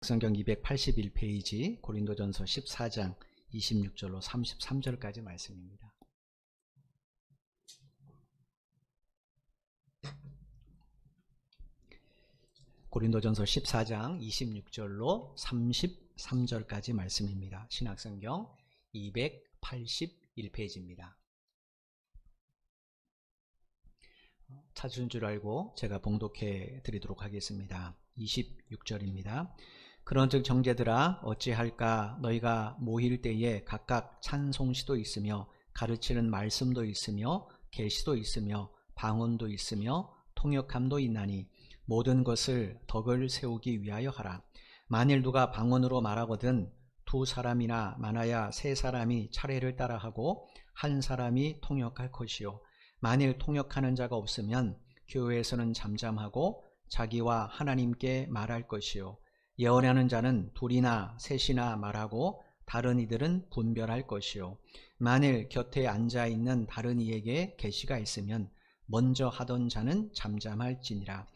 성경 281페이지 고린도전서 14장 26절로 33절까지 말씀입니다. 고린도전서 14장 26절로 33절까지 말씀입니다. 신약성경 281페이지입니다. 찾으신 줄 알고 제가 봉독해 드리도록 하겠습니다. 26절입니다. 그런즉 형제들아 어찌할까. 너희가 모일 때에 각각 찬송시도 있으며 가르치는 말씀도 있으며 계시도 있으며 방언도 있으며 통역함도 있나니 모든 것을 덕을 세우기 위하여 하라. 만일 누가 방언으로 말하거든 두 사람이나 많아야 세 사람이 차례를 따라하고 한 사람이 통역할 것이요. 만일 통역하는 자가 없으면 교회에서는 잠잠하고 자기와 하나님께 말할 것이요. 예언하는 자는 둘이나 셋이나 말하고 다른 이들은 분별할 것이요. 만일 곁에 앉아있는 다른 이에게 계시가 있으면 먼저 하던 자는 잠잠할지니라.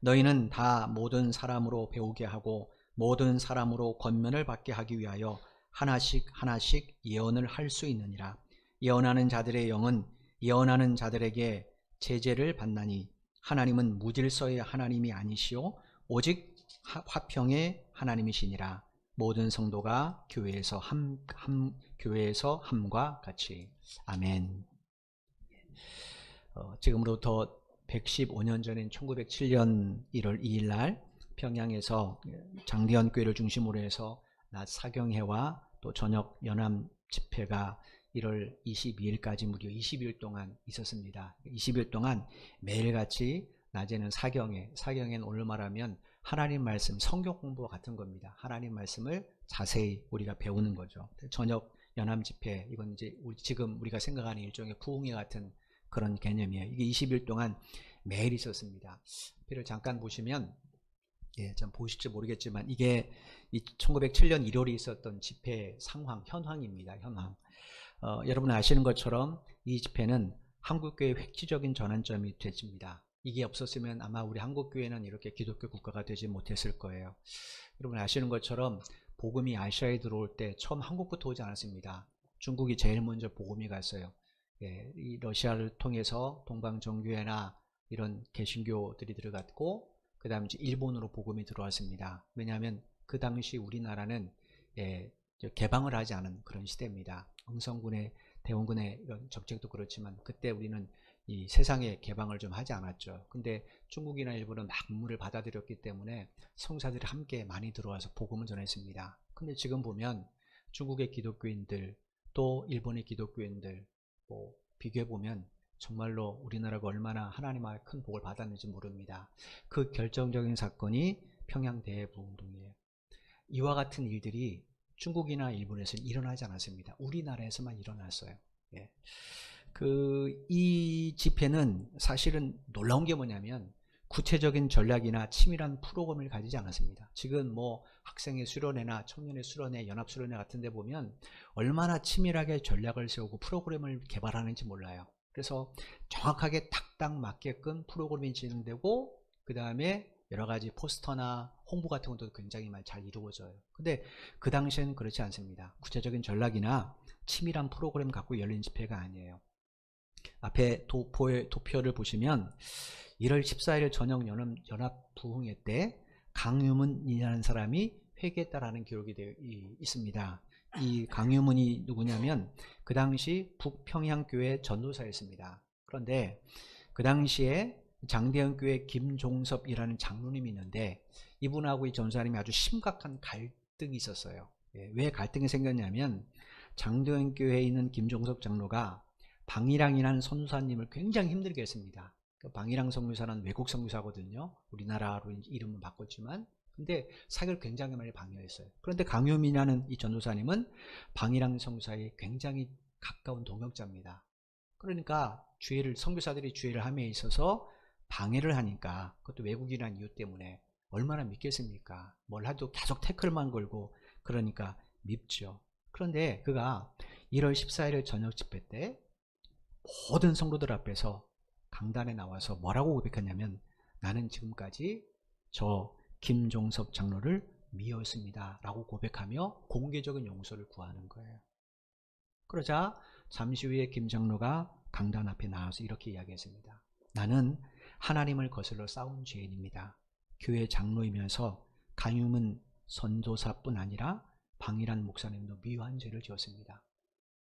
너희는 다 모든 사람으로 배우게 하고 모든 사람으로 권면을 받게 하기 위하여 하나씩 하나씩 예언을 할 수 있느니라. 예언하는 자들의 영은 예언하는 자들에게 제재를 받나니 하나님은 무질서의 하나님이 아니시오 오직 화평의 하나님이시니라. 모든 성도가 교회에서 함과 같이. 아멘. 지금으로부터 115년 전인 1907년 1월 2일 날 평양에서 장대현 교회를 중심으로 해서 낮 사경회와 또 저녁 연합 집회가 1월 22일까지 무려 20일 동안 있었습니다. 20일 동안 매일같이 낮에는 사경회는 오늘 말하면 하나님 말씀, 성경 공부와 같은 겁니다. 하나님 말씀을 자세히 우리가 배우는 거죠. 저녁 연합 집회, 이건 이제 지금 우리가 생각하는 일종의 부흥회 같은 그런 개념이에요. 이게 20일 동안 매일 있었습니다. 표를 잠깐 보시면, 좀 보실지 모르겠지만 이게 1907년 1월에 있었던 집회 상황, 현황입니다. 현황. 여러분 아시는 것처럼 이 집회는 한국교회의 획기적인 전환점이 됐습니다. 이게 없었으면 아마 우리 한국교회는 이렇게 기독교 국가가 되지 못했을 거예요. 여러분 아시는 것처럼 복음이 아시아에 들어올 때 처음 한국부터 오지 않았습니다. 중국이 제일 먼저 복음이 갔어요. 이 러시아를 통해서 동방정교회나 이런 개신교들이 들어갔고, 그 다음 이제 일본으로 복음이 들어왔습니다. 왜냐하면 그 당시 우리나라는 개방을 하지 않은 그런 시대입니다. 응성군의 대원군의 이런 적적도 그렇지만 그때 우리는 이 세상에 개방을 좀 하지 않았죠. 근데 중국이나 일본은 막 문물을 받아들였기 때문에 성사들이 함께 많이 들어와서 복음을 전했습니다. 근데 지금 보면 중국의 기독교인들 또 일본의 기독교인들 비교해 보면 정말로 우리나라가 얼마나 하나님의 큰 복을 받았는지 모릅니다. 그 결정적인 사건이 평양 대부운동이에요. 이와 같은 일들이 중국이나 일본에서는 일어나지 않았습니다. 우리나라에서만 일어났어요. 이 집회는 사실은 놀라운 게 뭐냐면 구체적인 전략이나 치밀한 프로그램을 가지지 않았습니다. 지금 학생의 수련회나 청년의 수련회, 연합수련회 같은 데 보면 얼마나 치밀하게 전략을 세우고 프로그램을 개발하는지 몰라요. 그래서 정확하게 탁딱 맞게끔 프로그램이 진행되고 그 다음에 여러 가지 포스터나 홍보 같은 것도 굉장히 잘 이루어져요. 근데 그 당시에는 그렇지 않습니다. 구체적인 전략이나 치밀한 프로그램 갖고 열린 집회가 아니에요. 앞에 도표를 보시면 1월 14일 저녁 연합 부흥회 때 강유문이라는 사람이 회개했다라는 기록이 되어 있습니다. 이 강유문이 누구냐면 그 당시 북평양교회 전도사였습니다. 그런데 그 당시에 장대현교회 김종섭이라는 장로님이 있는데 이분하고 이 전도사님이 아주 심각한 갈등이 있었어요. 왜 갈등이 생겼냐면 장대현교회에 있는 김종섭 장로가 방일항이라는 선교사님을 굉장히 힘들게 했습니다. 방일항 선교사는 외국 선교사거든요. 우리나라로 이름은 바꿨지만 근데 사역을 굉장히 많이 방해했어요. 그런데 강유민이라는 이 전도사님은 방일항 선교사의 굉장히 가까운 동역자입니다. 그러니까 선교사들이 주의를 함에 있어서 방해를 하니까, 그것도 외국이라는 이유 때문에 얼마나 믿겠습니까? 뭘 해도 계속 태클만 걸고 그러니까 밉죠. 그런데 그가 1월 14일 저녁 집회 때 모든 성도들 앞에서 강단에 나와서 뭐라고 고백했냐면 나는 지금까지 저 김종섭 장로를 미웠습니다 라고 고백하며 공개적인 용서를 구하는 거예요. 그러자 잠시 후에 김 장로가 강단 앞에 나와서 이렇게 이야기했습니다. 나는 하나님을 거슬러 싸운 죄인입니다. 교회 장로이면서 간유문 선도사뿐 아니라 방일한 목사님도 미워한 죄를 지었습니다.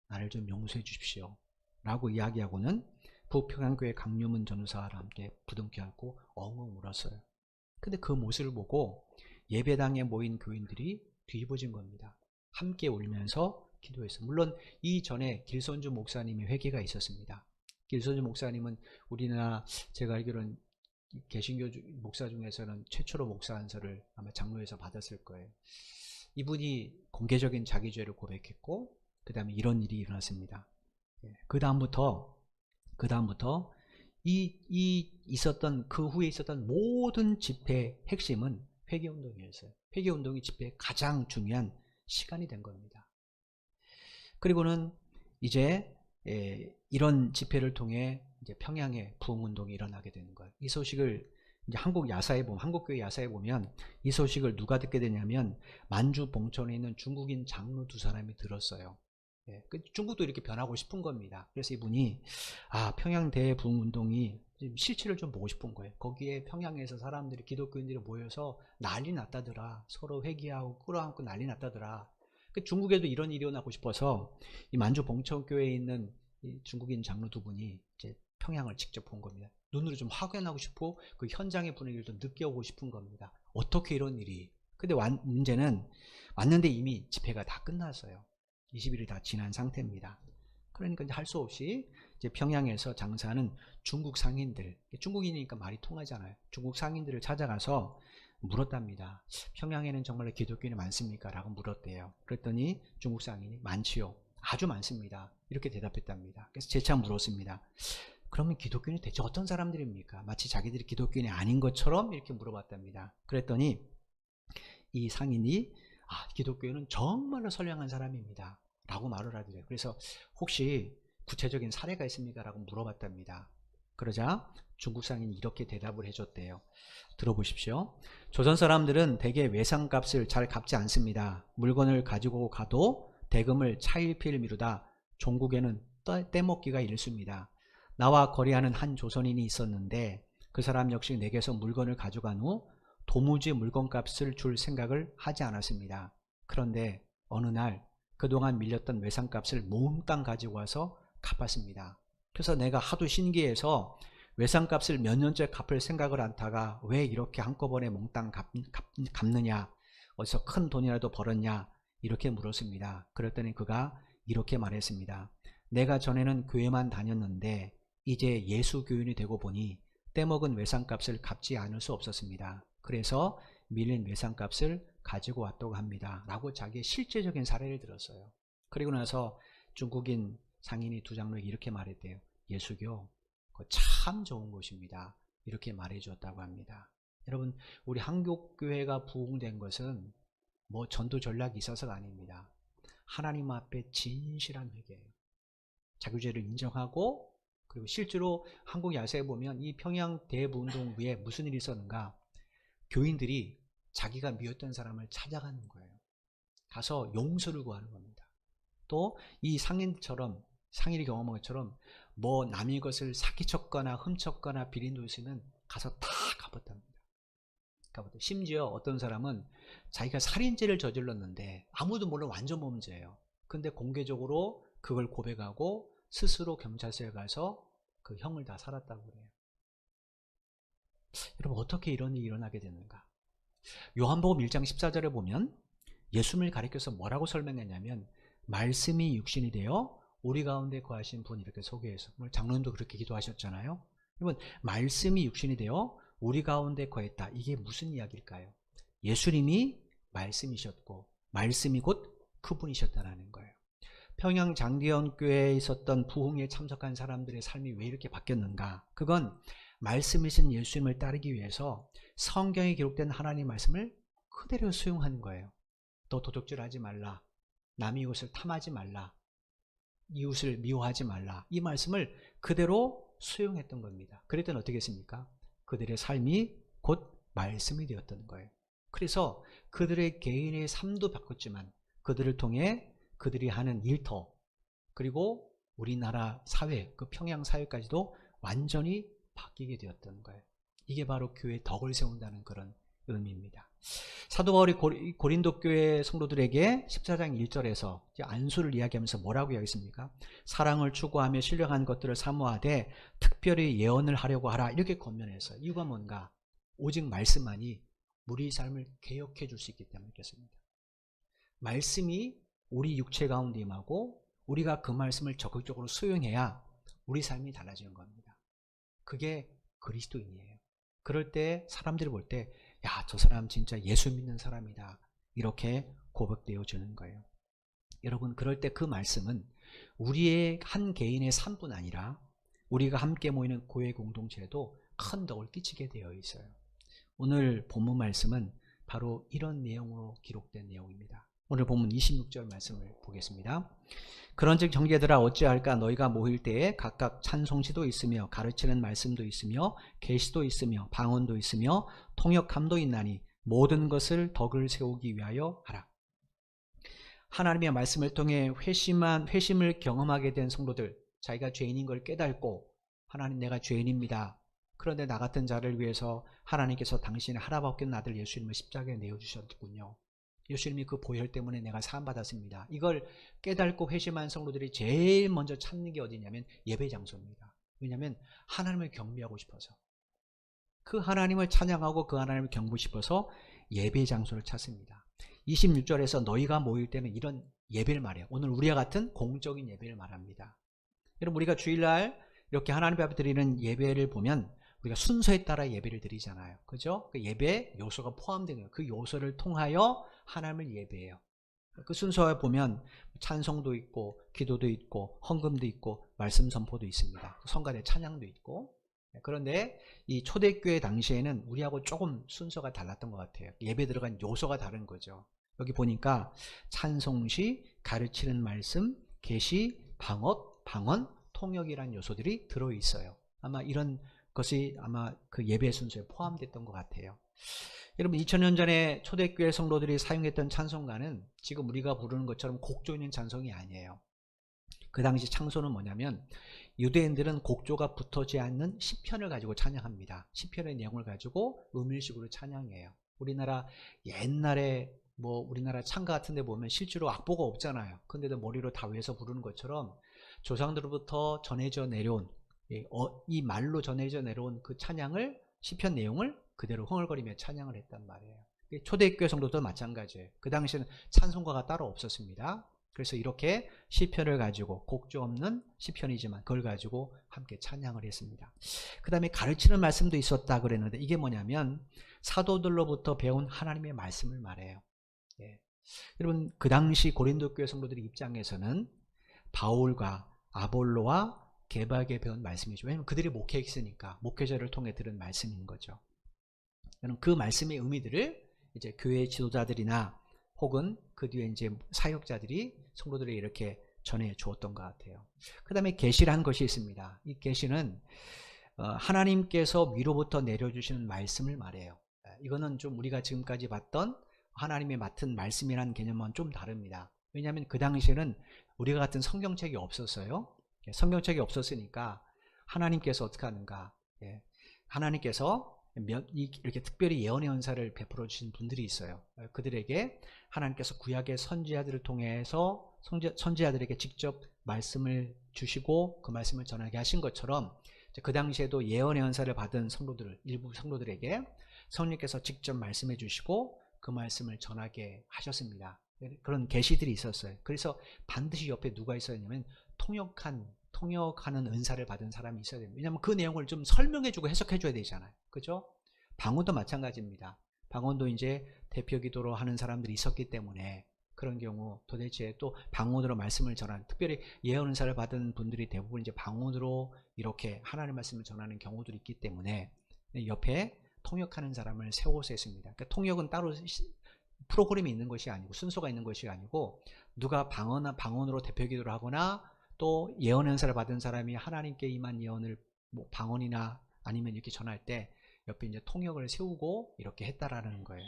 나를 좀 용서해 주십시오 라고 이야기하고는 부평양교회 강유문 전우사와 함께 부둥켜 안고 엉엉 울었어요. 근데 그 모습을 보고 예배당에 모인 교인들이 뒤집어진 겁니다. 함께 울면서 기도했어요. 물론 이전에 길선주 목사님의 회개가 있었습니다. 길선주 목사님은 우리나라 제가 알기로는 개신교 목사 중에서는 최초로 목사 안서를 아마 장로에서 받았을 거예요. 이분이 공개적인 자기 죄를 고백했고 그 다음에 이런 일이 일어났습니다. 그 다음부터 그 후에 있었던 모든 집회의 핵심은 회개운동이었어요. 회개운동이 집회의 가장 중요한 시간이 된 겁니다. 그리고는 이제 이런 집회를 통해 이제 평양에 부흥운동이 일어나게 되는 거예요. 이 소식을 이제 한국교회 야사에 보면 이 소식을 누가 듣게 되냐면 만주 봉천에 있는 중국인 장로 두 사람이 들었어요. 중국도 이렇게 변하고 싶은 겁니다. 그래서 이분이 평양 대부흥운동이 실체를 좀 보고 싶은 거예요. 거기에 평양에서 사람들이 기독교인들이 모여서 난리 났다더라. 서로 회개하고 끌어안고 난리 났다더라. 중국에도 이런 일이 일어나고 싶어서 이 만주 봉천교회에 있는 이 중국인 장로 두 분이 이제 평양을 직접 본 겁니다. 눈으로 좀 확인하고 싶고 그 현장의 분위기를 좀 느껴보고 싶은 겁니다. 어떻게 이런 일이. 근데 문제는 왔는데 이미 집회가 다 끝났어요. 20일이 다 지난 상태입니다. 그러니까 이제 할 수 없이 이제 평양에서 장사하는 중국 상인들, 중국인이니까 말이 통하잖아요. 중국 상인들을 찾아가서 물었답니다. 평양에는 정말로 기독교인이 많습니까? 라고 물었대요. 그랬더니 중국 상인이 많지요. 아주 많습니다. 이렇게 대답했답니다. 그래서 재차 물었습니다. 그러면 기독교인이 대체 어떤 사람들입니까? 마치 자기들이 기독교인이 아닌 것처럼 이렇게 물어봤답니다. 그랬더니 이 상인이 기독교인은 정말로 선량한 사람입니다 라고 말을 하더래요. 그래서 혹시 구체적인 사례가 있습니까? 라고 물어봤답니다. 그러자 중국 상인이 이렇게 대답을 해줬대요. 들어보십시오. 조선 사람들은 대개 외상값을 잘 갚지 않습니다. 물건을 가지고 가도 대금을 차일피일 미루다 종국에는 떼먹기가 일쑤입니다. 나와 거래하는 한 조선인이 있었는데 그 사람 역시 내게서 물건을 가져간 후 도무지 물건값을 줄 생각을 하지 않았습니다. 그런데 어느 날 그동안 밀렸던 외상값을 몽땅 가지고 와서 갚았습니다. 그래서 내가 하도 신기해서 외상값을 몇 년째 갚을 생각을 않다가 왜 이렇게 한꺼번에 몽땅 갚느냐, 어디서 큰 돈이라도 벌었냐 이렇게 물었습니다. 그랬더니 그가 이렇게 말했습니다. 내가 전에는 교회만 다녔는데 이제 예수 교인이 되고 보니 떼먹은 외상값을 갚지 않을 수 없었습니다. 그래서 밀린 외상값을 가지고 왔다고 합니다. 라고 자기의 실제적인 사례를 들었어요. 그리고 나서 중국인 상인이 두 장로에게 이렇게 말했대요. 예수교 참 좋은 곳입니다. 이렇게 말해 주었다고 합니다. 여러분, 우리 한국교회가 부흥된 것은 뭐 전도 전략이 있어서가 아닙니다. 하나님 앞에 진실한 회개예요. 자기 죄를 인정하고 그리고 실제로 한국 야세에 보면 이 평양 대부운동 후에 무슨 일이 있었는가? 교인들이 자기가 미웠던 사람을 찾아가는 거예요. 가서 용서를 구하는 겁니다. 또 이 상인이 경험한 것처럼 뭐 남의 것을 사기쳤거나 훔쳤거나 비린 돈 있으면 가서 다 갚았답니다. 심지어 어떤 사람은 자기가 살인죄를 저질렀는데 아무도 모르는 완전 범죄예요. 근데 공개적으로 그걸 고백하고 스스로 경찰서에 가서 그 형을 다 살았다고 그래요. 여러분, 어떻게 이런 일이 일어나게 되는가? 요한복음 1장 14절에 보면 예수님을 가리켜서 뭐라고 설명했냐면 말씀이 육신이 되어 우리 가운데 거하신 분 이렇게 소개해서, 장로님도 그렇게 기도하셨잖아요. 여러분, 말씀이 육신이 되어 우리 가운데 거했다. 이게 무슨 이야기일까요? 예수님이 말씀이셨고 말씀이 곧 그분이셨다는 거예요. 평양 장기현교회에 있었던 부흥에 참석한 사람들의 삶이 왜 이렇게 바뀌었는가? 그건 말씀이신 예수님을 따르기 위해서 성경에 기록된 하나님 말씀을 그대로 수용하는 거예요. 너 도둑질하지 말라. 남의 이웃을 탐하지 말라. 이웃을 미워하지 말라. 이 말씀을 그대로 수용했던 겁니다. 그랬더니 어떻게 했습니까? 그들의 삶이 곧 말씀이 되었던 거예요. 그래서 그들의 개인의 삶도 바꿨지만 그들을 통해 그들이 하는 일터, 그리고 우리나라 사회, 그 평양 사회까지도 완전히 바뀌게 되었던 거예요. 이게 바로 교회의 덕을 세운다는 그런 의미입니다. 사도 바울이 고린도 교회 성도들에게 14장 1절에서 안수를 이야기하면서 뭐라고 이야기했습니까? 사랑을 추구하며 신령한 것들을 사모하되 특별히 예언을 하려고 하라, 이렇게 권면했어요. 이유가 뭔가? 오직 말씀만이 우리 삶을 개혁해 줄 수 있기 때문에 그렇습니다. 말씀이 우리 육체 가운데 임하고 우리가 그 말씀을 적극적으로 수용해야 우리 삶이 달라지는 겁니다. 그게 그리스도인이에요. 그럴 때 사람들이 볼 때, 야, 저 사람 진짜 예수 믿는 사람이다, 이렇게 고백되어 주는 거예요. 여러분, 그럴 때 그 말씀은 우리의 한 개인의 삶뿐 아니라 우리가 함께 모이는 교회 공동체에도 큰 덕을 끼치게 되어 있어요. 오늘 본문 말씀은 바로 이런 내용으로 기록된 내용입니다. 오늘 본문 26절 말씀을 보겠습니다. 그런즉 형제들아 어찌할까? 너희가 모일 때에 각각 찬송시도 있으며 가르치는 말씀도 있으며 계시도 있으며 방언도 있으며 통역함도 있나니 모든 것을 덕을 세우기 위하여 하라. 하나님의 말씀을 통해 회심을 경험하게 된 성도들, 자기가 죄인인 걸 깨닫고 하나님, 내가 죄인입니다. 그런데 나 같은 자를 위해서 하나님께서 당신의 하나밖에 없는 아들 예수님을 십자가에 내어주셨군요. 예수님이 그 보혈 때문에 내가 사함받았습니다. 이걸 깨닫고 회심한 성도들이 제일 먼저 찾는 게 어디냐면 예배 장소입니다. 왜냐하면 하나님을 경배하고 싶어서, 그 하나님을 찬양하고 그 하나님을 경배하고 싶어서 예배 장소를 찾습니다. 26절에서 너희가 모일 때는 이런 예배를 말해요. 오늘 우리와 같은 공적인 예배를 말합니다. 여러분, 우리가 주일날 이렇게 하나님 앞에 드리는 예배를 보면 우리가 순서에 따라 예배를 드리잖아요. 그죠? 그 예배 요소가 포함된 거예요. 그 요소를 통하여 하나님을 예배해요. 그 순서에 보면 찬송도 있고 기도도 있고 헌금도 있고 말씀 선포도 있습니다. 성가대 찬양도 있고. 그런데 이 초대교회 당시에는 우리하고 조금 순서가 달랐던 것 같아요. 예배 들어간 요소가 다른 거죠. 여기 보니까 찬송시, 가르치는 말씀, 계시, 방언, 통역이라는 요소들이 들어있어요. 아마 이런 것이 아마 그 예배 순서에 포함됐던 것 같아요. 여러분, 2000년 전에 초대교회 성도들이 사용했던 찬송가는 지금 우리가 부르는 것처럼 곡조 있는 찬송이 아니에요. 그 당시 찬송은 뭐냐면 유대인들은 곡조가 붙어지 않는 시편을 가지고 찬양합니다. 시편의 내용을 가지고 음일식으로 찬양해요. 우리나라 옛날에 우리나라 창가 같은 데 보면 실제로 악보가 없잖아요. 근데도 머리로 다 외워서 부르는 것처럼 조상들로부터 전해져 내려온 이 말로 전해져 내려온 그 찬양을, 시편 내용을 그대로 흥얼거리며 찬양을 했단 말이에요. 초대교회 성도도 마찬가지예요. 그 당시에는 찬송가가 따로 없었습니다. 그래서 이렇게 시편을 가지고, 곡조 없는 시편이지만 그걸 가지고 함께 찬양을 했습니다. 그 다음에 가르치는 말씀도 있었다 그랬는데 이게 뭐냐면 사도들로부터 배운 하나님의 말씀을 말해요. 예. 여러분, 그 당시 고린도 교회 성도들의 입장에서는 바울과 아볼로와 개박에 배운 말씀이죠. 왜냐하면 그들이 목회했으니까 목회자를 통해 들은 말씀인 거죠. 그 말씀의 의미들을 이제 교회 지도자들이나 혹은 그 뒤에 이제 사역자들이 성도들에게 이렇게 전해 주었던 것 같아요. 그 다음에 계시라는 것이 있습니다. 이 계시는 하나님께서 위로부터 내려주시는 말씀을 말해요. 이거는 좀 우리가 지금까지 봤던 하나님의 맡은 말씀이라는 개념은 좀 다릅니다. 왜냐하면 그 당시에는 우리가 같은 성경책이 없었어요. 성경책이 없었으니까 하나님께서 어떻게 하는가, 하나님께서 이렇게 특별히 예언의 은사를 베풀어 주신 분들이 있어요. 그들에게 하나님께서 구약의 선지자들을 통해서 선지자들에게 직접 말씀을 주시고 그 말씀을 전하게 하신 것처럼 그 당시에도 예언의 은사를 받은 일부 성도들에게 성령께서 직접 말씀해 주시고 그 말씀을 전하게 하셨습니다. 그런 계시들이 있었어요. 그래서 반드시 옆에 누가 있어야 되냐면 통역하는 은사를 받은 사람이 있어야 됩니다. 왜냐하면 그 내용을 좀 설명해주고 해석해줘야 되잖아요. 그죠? 방언도 마찬가지입니다. 방언도 이제 대표 기도로 하는 사람들이 있었기 때문에 그런 경우 도대체 또 방언으로 말씀을 전하는, 특별히 예언 은사를 받은 분들이 대부분 이제 방언으로 이렇게 하나님의 말씀을 전하는 경우들이 있기 때문에 옆에 통역하는 사람을 세워서 했습니다. 그러니까 통역은 따로 프로그램이 있는 것이 아니고 순서가 있는 것이 아니고 누가 방언으로 대표 기도를 하거나 또 예언 은사를 받은 사람이 하나님께 임한 예언을 방언이나 아니면 이렇게 전할 때 옆에 이제 통역을 세우고 이렇게 했다라는 거예요.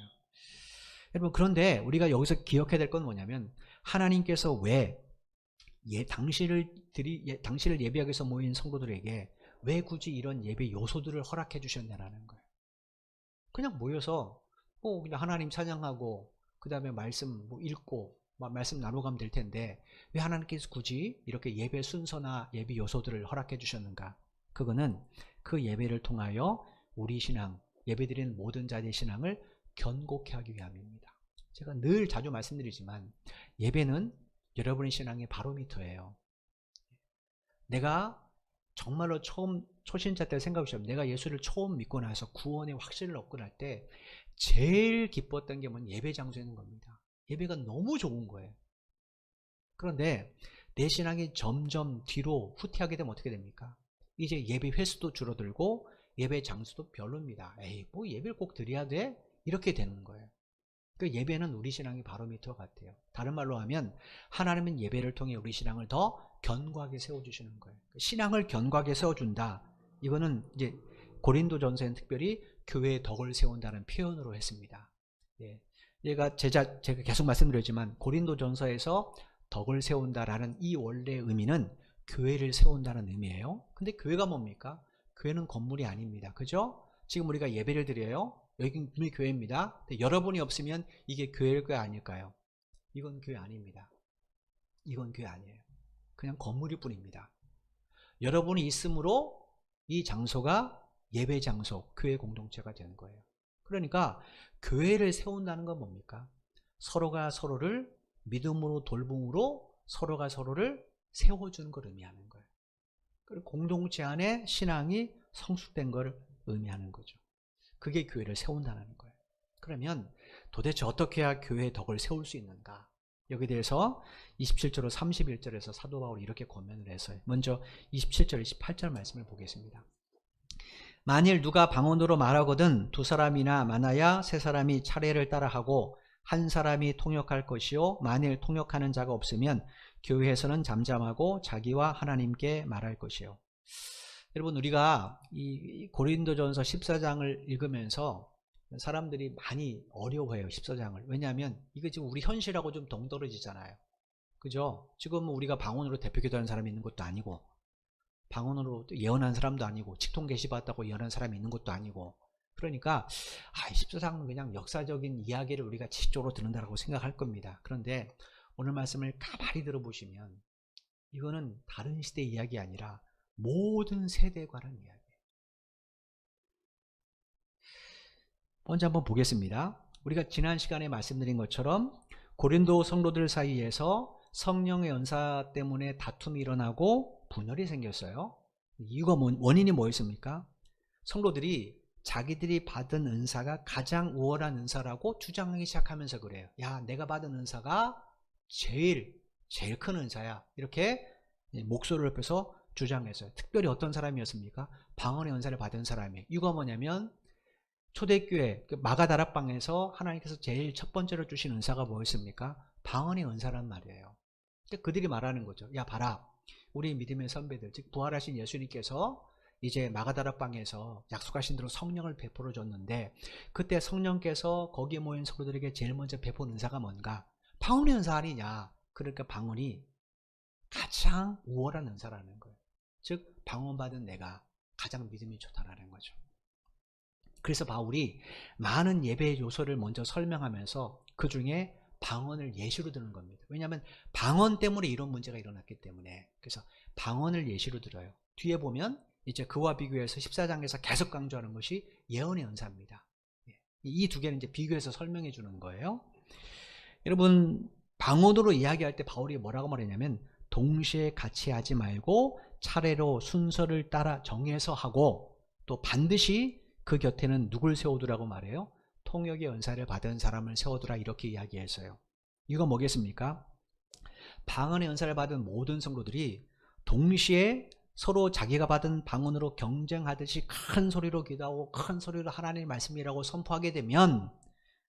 여러분, 그런데 우리가 여기서 기억해야 될 건 뭐냐면, 하나님께서 왜 당신을 예배하기 위해서 모인 성도들에게 왜 굳이 이런 예배 요소들을 허락해 주셨냐라는 거예요. 그냥 모여서 그냥 하나님 찬양하고 그 다음에 말씀 읽고 말씀 나눠가면 될 텐데, 왜 하나님께서 굳이 이렇게 예배 순서나 예배 요소들을 허락해 주셨는가? 그거는 그 예배를 통하여 우리 신앙, 예배드리는 모든 자의 신앙을 견고케 하기 위함입니다. 제가 늘 자주 말씀드리지만, 예배는 여러분의 신앙의 바로미터예요. 내가 정말로 처음 초신자 때 생각해보시면, 내가 예수를 처음 믿고 나서 구원의 확신을 얻고 날 때 제일 기뻤던 게 뭐냐면 예배 장소에 있는 겁니다. 예배가 너무 좋은 거예요. 그런데 내 신앙이 점점 뒤로 후퇴하게 되면 어떻게 됩니까? 이제 예배 횟수도 줄어들고 예배 장소도 별로입니다. 에이, 뭐 예배를 꼭 드려야 돼? 이렇게 되는 거예요. 그 예배는 우리 신앙의 바로미터 같아요. 다른 말로 하면, 하나님은 예배를 통해 우리 신앙을 더 견고하게 세워주시는 거예요. 신앙을 견고하게 세워준다. 이거는 이제 고린도전서에는 특별히 교회의 덕을 세운다는 표현으로 했습니다. 제가 계속 말씀드렸지만, 고린도전서에서 덕을 세운다라는 이 원래의 의미는 교회를 세운다는 의미예요. 근데 교회가 뭡니까? 교회는 건물이 아닙니다. 그죠? 지금 우리가 예배를 드려요. 여기는 분명히 교회입니다. 근데 여러분이 없으면 이게 교회일 거 아닐까요? 이건 교회 아닙니다. 이건 교회 아니에요. 그냥 건물일 뿐입니다. 여러분이 있으므로 이 장소가 예배 장소, 교회 공동체가 되는 거예요. 그러니까 교회를 세운다는 건 뭡니까? 서로가 서로를 믿음으로 돌봄으로 서로가 서로를 세워주는 걸 의미하는 거예요. 그리고 공동체 안에 신앙이 성숙된 걸 의미하는 거죠. 그게 교회를 세운다는 거예요. 그러면 도대체 어떻게 해야 교회의 덕을 세울 수 있는가? 여기에 대해서 27절로 31절에서 사도 바울이 이렇게 권면을 했어요. 먼저 27절, 28절 말씀을 보겠습니다. 만일 누가 방언으로 말하거든 두 사람이나 많아야 세 사람이 차례를 따라하고 한 사람이 통역할 것이요, 만일 통역하는 자가 없으면 교회에서는 잠잠하고 자기와 하나님께 말할 것이요. 여러분, 우리가 이 고린도전서 14장을 읽으면서 사람들이 많이 어려워해요. 14장을. 왜냐하면 이게 지금 우리 현실하고 좀 동떨어지잖아요. 그죠? 지금 우리가 방언으로 대표기도하는 사람이 있는 것도 아니고, 방언으로 예언한 사람도 아니고, 직통 계시 받았다고 예언한 사람이 있는 것도 아니고, 그러니까 14장은 그냥 역사적인 이야기를 우리가 지식적으로 듣는다고 생각할 겁니다. 그런데 오늘 말씀을 가만히 들어보시면 이거는 다른 시대의 이야기 아니라 모든 세대에 관한 이야기예요. 먼저 한번 보겠습니다. 우리가 지난 시간에 말씀드린 것처럼 고린도 성도들 사이에서 성령의 은사 때문에 다툼이 일어나고 분열이 생겼어요. 이유가 원인이 뭐였습니까? 성도들이 자기들이 받은 은사가 가장 우월한 은사라고 주장하기 시작하면서 그래요. 야, 내가 받은 은사가 제일 큰 은사야. 이렇게 목소리를 높여서 주장했어요. 특별히 어떤 사람이었습니까? 방언의 은사를 받은 사람이에요. 이유가 뭐냐면 초대교회 마가다락방에서 하나님께서 제일 첫 번째로 주신 은사가 뭐였습니까? 방언의 은사란 말이에요. 그들이 말하는 거죠. 야, 봐라, 우리 믿음의 선배들, 즉 부활하신 예수님께서 이제 마가다락방에서 약속하신 대로 성령을 베풀어 줬는데, 그때 성령께서 거기에 모인 성도들에게 제일 먼저 베푼 은사가 뭔가? 방언의 은사 아니냐. 그러니까 방언이 가장 우월한 은사라는 거예요. 즉 방언 받은 내가 가장 믿음이 좋다라는 거죠. 그래서 바울이 많은 예배의 요소를 먼저 설명하면서 그 중에 방언을 예시로 드는 겁니다. 왜냐하면 방언 때문에 이런 문제가 일어났기 때문에. 그래서 방언을 예시로 들어요. 뒤에 보면 이제 그와 비교해서 14장에서 계속 강조하는 것이 예언의 은사입니다. 이 두 개는 이제 비교해서 설명해 주는 거예요. 여러분, 방언으로 이야기할 때 바울이 뭐라고 말했냐면, 동시에 같이 하지 말고 차례로 순서를 따라 정해서 하고, 또 반드시 그 곁에는 누굴 세워두라고 말해요? 통역의 은사를 받은 사람을 세워두라, 이렇게 이야기했어요. 이거 뭐겠습니까? 방언의 은사를 받은 모든 성도들이 동시에 서로 자기가 받은 방언으로 경쟁하듯이 큰 소리로 기도하고 큰 소리로 하나님의 말씀이라고 선포하게 되면,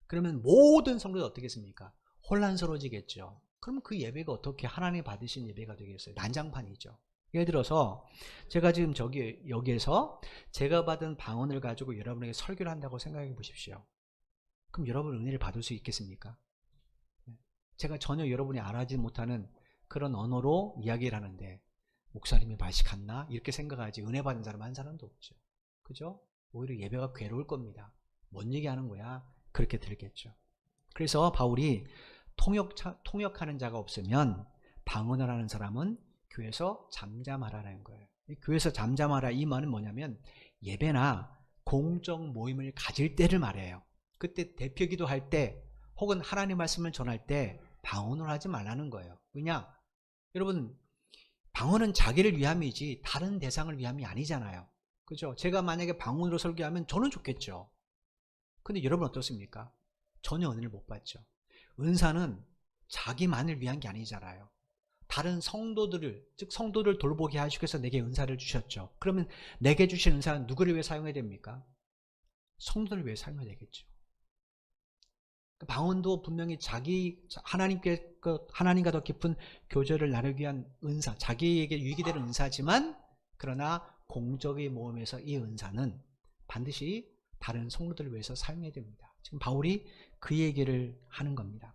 그러면 모든 성도들이 어떻게 했습니까? 혼란스러워지겠죠. 그러면 그 예배가 어떻게 하나님 받으신 예배가 되겠어요? 난장판이죠. 예를 들어서 제가 지금 여기에서 제가 받은 방언을 가지고 여러분에게 설교를 한다고 생각해 보십시오. 그럼 여러분 은혜를 받을 수 있겠습니까? 제가 전혀 여러분이 알아지 못하는 그런 언어로 이야기를 하는데 목사님이 맛이 갔나? 이렇게 생각하지 은혜 받은 사람 한 사람도 없죠. 그죠? 오히려 예배가 괴로울 겁니다. 뭔 얘기하는 거야? 그렇게 들겠죠. 그래서 바울이 통역하는 자가 없으면 방언을 하는 사람은 교회에서 잠잠하라는 거예요. 교회에서 잠잠하라 이 말은 뭐냐면 예배나 공적 모임을 가질 때를 말해요. 그때 대표기도 할 때 혹은 하나님 말씀을 전할 때 방언을 하지 말라는 거예요. 왜냐? 여러분 방언은 자기를 위함이지 다른 대상을 위함이 아니잖아요. 그죠? 제가 만약에 방언으로 설교하면 저는 좋겠죠. 근데 여러분 어떻습니까? 전혀 은혜를 못 받죠. 은사는 자기만을 위한 게 아니잖아요. 다른 성도들을, 즉 성도를 돌보게 하시기 위해서 내게 은사를 주셨죠. 그러면 내게 주신 은사는 누구를 위해 사용해야 됩니까? 성도를 위해 사용해야 되겠죠. 방언도 분명히 하나님과 더 깊은 교제를 나누기 위한 은사, 자기에게 유익이 되는 은사지만 그러나 공적인 모임에서 이 은사는 반드시 다른 성도들을 위해서 사용해야 됩니다. 지금 바울이 그 얘기를 하는 겁니다.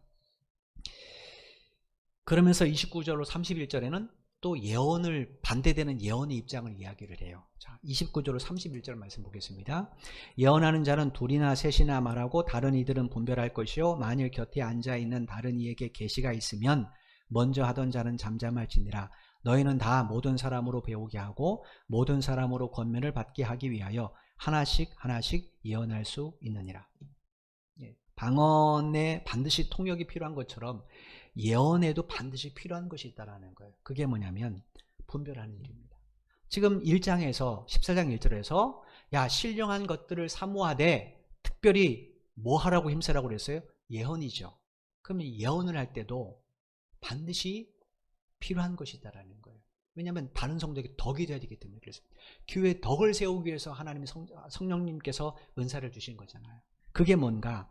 그러면서 29절로 31절에는 또 예언을 반대되는 예언의 입장을 이야기를 해요. 자, 29절로 31절 말씀 보겠습니다. 예언하는 자는 둘이나 셋이나 말하고 다른 이들은 분별할 것이요 만일 곁에 앉아있는 다른 이에게 계시가 있으면 먼저 하던 자는 잠잠할지니라. 너희는 다 모든 사람으로 배우게 하고 모든 사람으로 권면을 받게 하기 위하여 하나씩 예언할 수 있느니라. 방언에 반드시 통역이 필요한 것처럼 예언에도 반드시 필요한 것이 있다는 거예요. 그게 뭐냐면 분별하는 일입니다. 지금 1장에서 14장 1절에서 야 신령한 것들을 사모하되 특별히 뭐 하라고 힘쓰라고 그랬어요? 예언이죠. 그러면 예언을 할 때도 반드시 필요한 것이 있다는 거예요. 왜냐하면 다른 성도에게 덕이 되어야 되기 때문에. 그래서 교회에 덕을 세우기 위해서 하나님의 성령님께서 은사를 주신 거잖아요. 그게 뭔가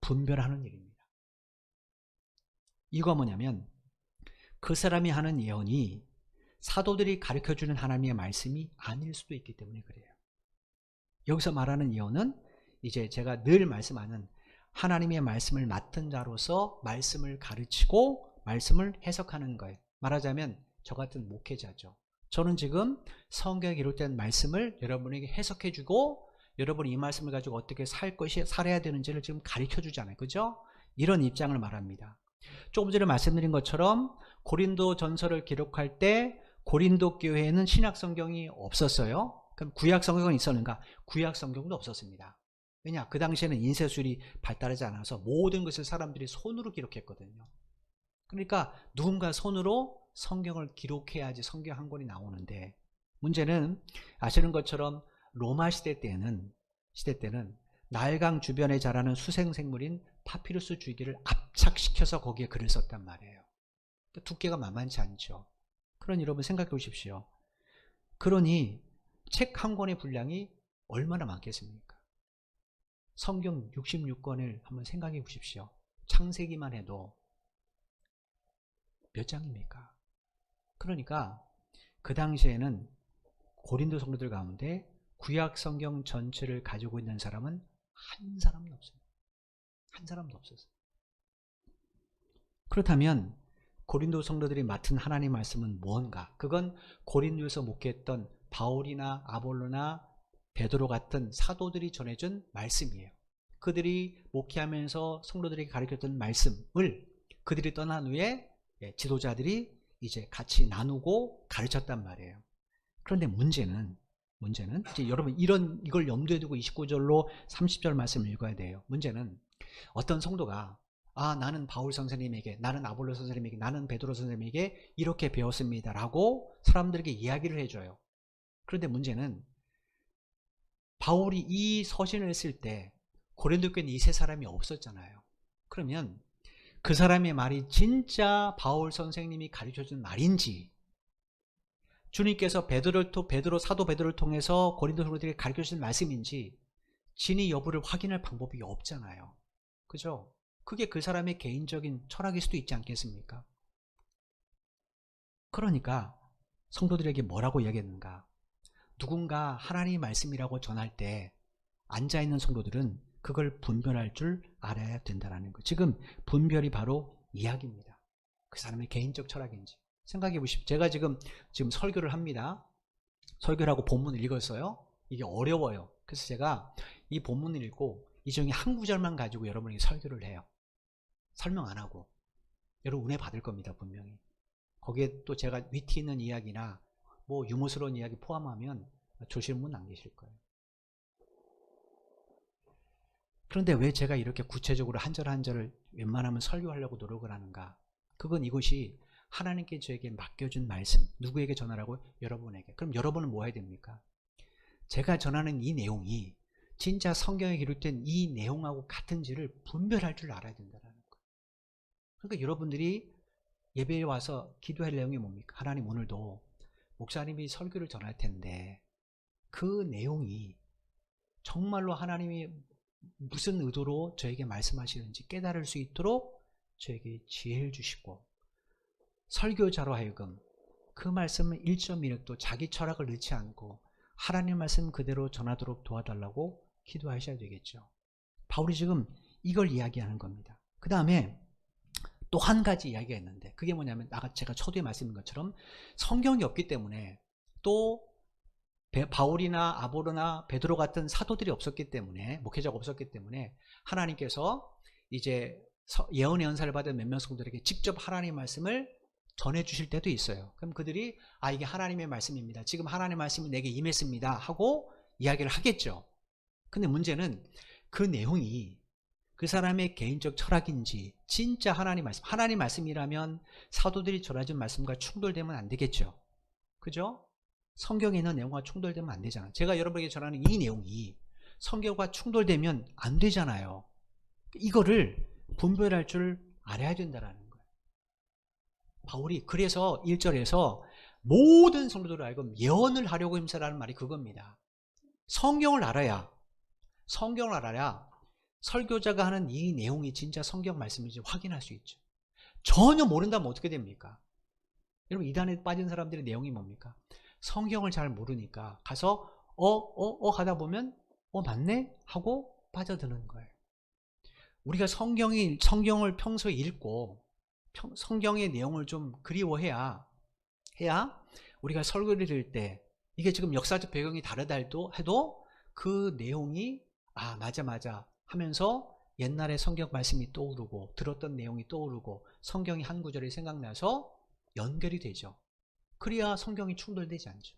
분별하는 일입니다. 이거 뭐냐면 그 사람이 하는 예언이 사도들이 가르쳐주는 하나님의 말씀이 아닐 수도 있기 때문에 그래요. 여기서 말하는 예언은 이제 제가 늘 말씀하는 하나님의 말씀을 맡은 자로서 말씀을 가르치고 말씀을 해석하는 거예요. 말하자면 저 같은 목회자죠. 저는 지금 성경에 기록된 말씀을 여러분에게 해석해주고 여러분이 이 말씀을 가지고 어떻게 살아야 되는지를 지금 가르쳐주잖아요. 그죠? 이런 입장을 말합니다. 조금 전에 말씀드린 것처럼 고린도 전서를 기록할 때 고린도 교회에는 신약 성경이 없었어요. 그럼 구약 성경은 있었는가? 구약 성경도 없었습니다. 왜냐? 그 당시에는 인쇄술이 발달하지 않아서 모든 것을 사람들이 손으로 기록했거든요. 그러니까 누군가 손으로 성경을 기록해야지 성경 한 권이 나오는데 문제는 아시는 것처럼 로마 시대 때는 나일강 주변에 자라는 수생생물인 파피루스 줄기를 압착시켜서 거기에 글을 썼단 말이에요. 두께가 만만치 않죠. 그러니 여러분 생각해 보십시오. 그러니 책 한 권의 분량이 얼마나 많겠습니까? 성경 66권을 한번 생각해 보십시오. 창세기만 해도 몇 장입니까? 그러니까 그 당시에는 고린도 성도들 가운데 구약 성경 전체를 가지고 있는 사람은 한 사람도 없습니다. 한 사람도 없었어요. 그렇다면 고린도 성도들이 맡은 하나님 말씀은 무언가? 그건 고린도에서 목회했던 바울이나 아볼로나 베드로 같은 사도들이 전해준 말씀이에요. 그들이 목회하면서 성도들에게 가르쳤던 말씀을 그들이 떠난 후에 지도자들이 이제 같이 나누고 가르쳤단 말이에요. 그런데 문제는 이제 여러분 이걸 염두에 두고 29절로 30절 말씀을 읽어야 돼요. 문제는 어떤 성도가 나는 바울 선생님에게, 나는 아볼로 선생님에게, 나는 베드로 선생님에게 이렇게 배웠습니다 라고 사람들에게 이야기를 해줘요. 그런데 문제는 바울이 이 서신을 쓸 때 고린도 교회는 이 세 사람이 없었잖아요. 그러면 그 사람의 말이 진짜 바울 선생님이 가르쳐준 말인지 주님께서 사도 베드로를 통해서 고린도 성도들에게 가르쳐주신 말씀인지 진위 여부를 확인할 방법이 없잖아요. 그죠? 그게 그 사람의 개인적인 철학일 수도 있지 않겠습니까? 그러니까 성도들에게 뭐라고 이야기했는가? 누군가 하나님의 말씀이라고 전할 때 앉아있는 성도들은 그걸 분별할 줄 알아야 된다는 거. 지금 분별이 바로 이야기입니다. 그 사람의 개인적 철학인지 생각해 보십시오. 제가 지금 설교를 합니다. 설교를 하고 본문을 읽었어요. 이게 어려워요. 그래서 제가 이 본문을 읽고 이 중에 한 구절만 가지고 여러분에게 설교를 해요. 설명 안 하고. 여러분 은혜 받을 겁니다. 분명히. 거기에 또 제가 위트 있는 이야기나 뭐 유머스러운 이야기 포함하면 조시는 분 안 계실 거예요. 그런데 왜 제가 이렇게 구체적으로 한 절 한 절을 웬만하면 설교하려고 노력을 하는가? 그건 이것이 하나님께 저에게 맡겨준 말씀. 누구에게 전하라고? 여러분에게. 그럼 여러분은 뭐 해야 됩니까? 제가 전하는 이 내용이 진짜 성경에 기록된 이 내용하고 같은지를 분별할 줄 알아야 된다는 거예요. 그러니까 여러분들이 예배에 와서 기도할 내용이 뭡니까? 하나님, 오늘도 목사님이 설교를 전할 텐데 그 내용이 정말로 하나님이 무슨 의도로 저에게 말씀하시는지 깨달을 수 있도록 저에게 지혜를 주시고, 설교자로 하여금 그 말씀을 1.1획도 자기 철학을 넣지 않고 하나님 말씀 그대로 전하도록 도와달라고 기도하셔야 되겠죠. 바울이 지금 이걸 이야기하는 겁니다. 그 다음에 또 한 가지 이야기가 있는데, 그게 뭐냐면 제가 초두에 말씀드린 것처럼 성경이 없기 때문에, 또 바울이나 아보로나 베드로 같은 사도들이 없었기 때문에, 목회자가 없었기 때문에 하나님께서 이제 예언의 연사를 받은 몇몇 성도들에게 직접 하나님의 말씀을 전해 주실 때도 있어요. 그럼 그들이 이게 하나님의 말씀입니다, 지금 하나님의 말씀이 내게 임했습니다 하고 이야기를 하겠죠. 근데 문제는 그 내용이 그 사람의 개인적 철학인지 진짜 하나님 말씀이라면 사도들이 전해준 말씀과 충돌되면 안 되겠죠. 그죠? 성경에 있는 내용과 충돌되면 안 되잖아요. 제가 여러분에게 전하는 이 내용이 성경과 충돌되면 안 되잖아요. 이거를 분별할 줄 알아야 된다는 거예요. 바울이 그래서 1절에서 모든 성도들을 알고 예언을 하려고 힘쓰라는 말이 그겁니다. 성경을 알아야 설교자가 하는 이 내용이 진짜 성경 말씀인지 확인할 수 있죠. 전혀 모른다면 어떻게 됩니까? 여러분, 이단에 빠진 사람들의 내용이 뭡니까? 성경을 잘 모르니까 가서 하다 보면 맞네 하고 빠져드는 거예요. 우리가 성경을 평소에 읽고 성경의 내용을 좀 그리워해야 우리가 설교를 들을 때 이게 지금 역사적 배경이 다르다 해도 그 내용이 맞아 하면서 옛날에 성경 말씀이 떠오르고 들었던 내용이 떠오르고 성경이 한 구절이 생각나서 연결이 되죠. 그래야 성경이 충돌되지 않죠.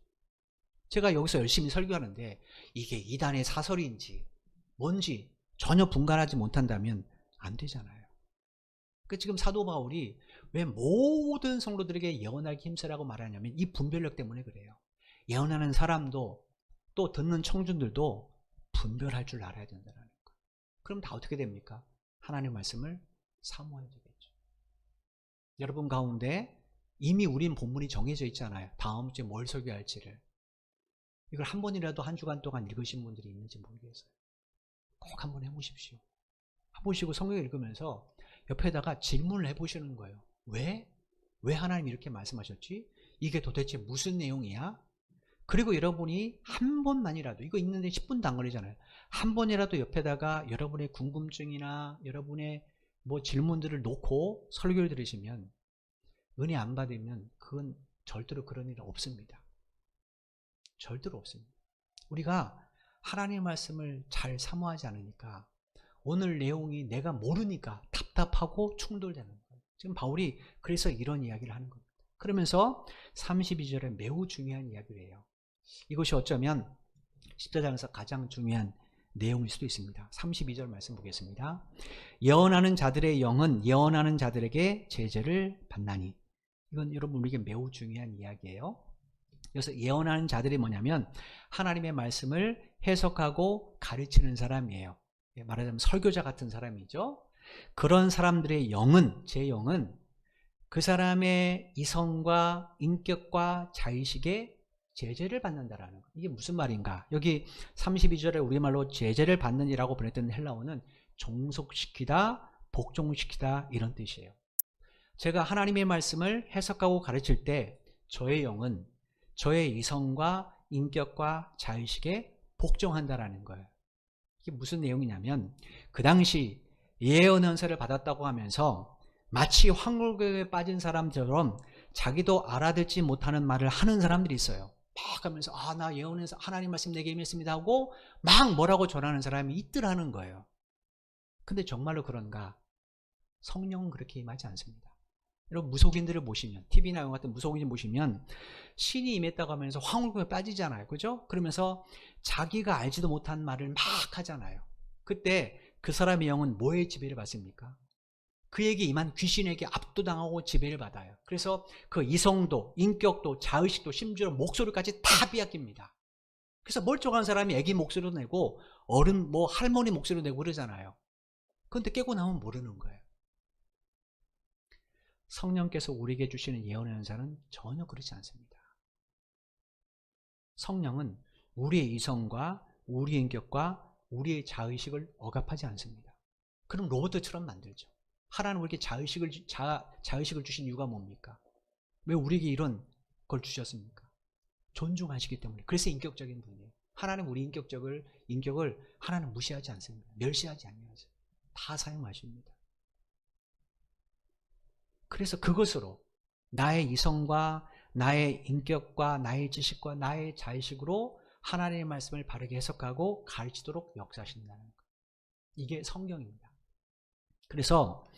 제가 여기서 열심히 설교하는데 이게 이단의 사설인지 뭔지 전혀 분간하지 못한다면 안 되잖아요. 지금 사도 바울이 왜 모든 성도들에게 예언하기 힘쓰라고 말하냐면 이 분별력 때문에 그래요. 예언하는 사람도 또 듣는 청중들도 분별할 줄 알아야 된다는 거예요. 그럼 다 어떻게 됩니까? 하나님의 말씀을 사모해야 되겠죠. 여러분 가운데 이미 우린 본문이 정해져 있잖아요. 다음 주에 뭘 설교할지를. 이걸 한 번이라도 한 주간 동안 읽으신 분들이 있는지 모르겠어요. 꼭 한번 해보십시오. 해보시고 성경 읽으면서 옆에다가 질문을 해보시는 거예요. 왜 하나님이 이렇게 말씀하셨지? 이게 도대체 무슨 내용이야? 그리고 여러분이 한 번만이라도, 이거 읽는데 10분도 안 걸리잖아요. 한 번이라도 옆에다가 여러분의 궁금증이나 여러분의 질문들을 놓고 설교를 들으시면, 은혜 안 받으면 그건 절대로 그런 일은 없습니다. 절대로 없습니다. 우리가 하나님의 말씀을 잘 사모하지 않으니까 오늘 내용이 내가 모르니까 답답하고 충돌되는 거예요. 지금 바울이 그래서 이런 이야기를 하는 겁니다. 그러면서 32절에 매우 중요한 이야기를 해요. 이것이 어쩌면 십자장에서 가장 중요한 내용일 수도 있습니다. 32절 말씀 보겠습니다. 예언하는 자들의 영은 예언하는 자들에게 제재를 받나니. 이건 여러분 우리에게 매우 중요한 이야기예요. 그래서 예언하는 자들이 뭐냐면 하나님의 말씀을 해석하고 가르치는 사람이에요. 말하자면 설교자 같은 사람이죠. 그런 사람들의 영은, 제 영은 그 사람의 이성과 인격과 자의식에 제재를 받는다라는 거. 이게 무슨 말인가? 여기 32절에 우리말로 제재를 받는이라고 번역된 헬라어는 종속시키다, 복종시키다 이런 뜻이에요. 제가 하나님의 말씀을 해석하고 가르칠 때 저의 영은 저의 이성과 인격과 자의식에 복종한다라는 거예요. 이게 무슨 내용이냐면 그 당시 예언 은사를 받았다고 하면서 마치 황홀교에 빠진 사람처럼 자기도 알아듣지 못하는 말을 하는 사람들이 있어요. 막 하면서 나 예언에서 하나님 말씀 내게 임했습니다 하고 막 뭐라고 전하는 사람이 있더라는 거예요. 근데 정말로 그런가? 성령은 그렇게 임하지 않습니다. 여러분 무속인들을 보시면 TV나 이런 같은 무속인 보시면 신이 임했다고 하면서 황홀교에 빠지잖아요. 그죠? 그러면서 자기가 알지도 못한 말을 막 하잖아요. 그때 그 사람의 영은 뭐에 지배를 받습니까? 그에게 임한 귀신에게 압도당하고 지배를 받아요. 그래서 그 이성도 인격도 자의식도 심지어 목소리까지 다 빼앗깁니다. 그래서 멀쩡한 사람이 애기 목소리로 내고 어른 할머니 목소리로 내고 그러잖아요. 그런데 깨고 나면 모르는 거예요. 성령께서 우리에게 주시는 예언의 은사는 전혀 그렇지 않습니다. 성령은 우리의 이성과 우리의 인격과 우리의 자의식을 억압하지 않습니다. 그럼 로봇처럼 만들죠. 하나님 우리에게 자의식을 주신 이유가 뭡니까? 왜 우리에게 이런 걸 주셨습니까? 존중하시기 때문에. 그래서 인격적인 분이에요. 하나님 우리 인격을 하나님 무시하지 않습니다. 멸시하지 않습니다. 다 사용하십니다. 그래서 그것으로 나의 이성과 나의 인격과 나의 지식과 나의 자의식으로 하나님의 말씀을 바르게 해석하고 가르치도록 역사하신다는 것. 이게 성경입니다. 그래서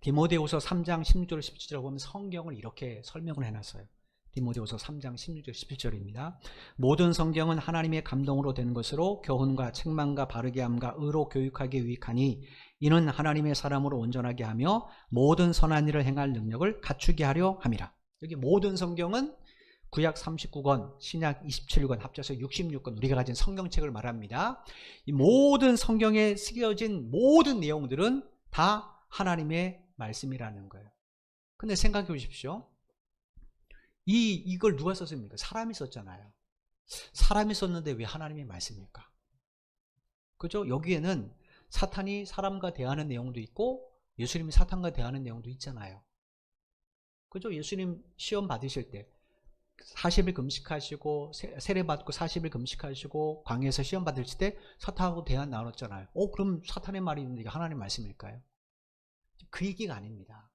디모데후서 3장 16절 17절 보면 성경을 이렇게 설명을 해놨어요. 디모데후서 3장 16절 17절입니다. 모든 성경은 하나님의 감동으로 된 것으로 교훈과 책망과 바르게 함과 의로 교육하기에 유익하니 이는 하나님의 사람으로 온전하게 하며 모든 선한 일을 행할 능력을 갖추게 하려 함이라. 여기 모든 성경은 구약 39권, 신약 27권 합쳐서 66권 우리가 가진 성경책을 말합니다. 이 모든 성경에 쓰여진 모든 내용들은 다 하나님의 말씀이라는 거예요. 근데 생각해 보십시오. 이걸 누가 썼습니까? 사람이 썼잖아요. 사람이 썼는데 왜 하나님의 말씀입니까? 그죠? 여기에는 사탄이 사람과 대하는 내용도 있고 예수님이 사탄과 대하는 내용도 있잖아요. 그죠? 예수님 시험 받으실 때 40일 금식하시고 세례받고 40일 금식하시고 광야에서 시험 받으실 때 사탄하고 대화 나눴잖아요. 그럼 사탄의 말이 있는데 이게 하나님의 말씀일까요? 그 얘기가 아닙니다.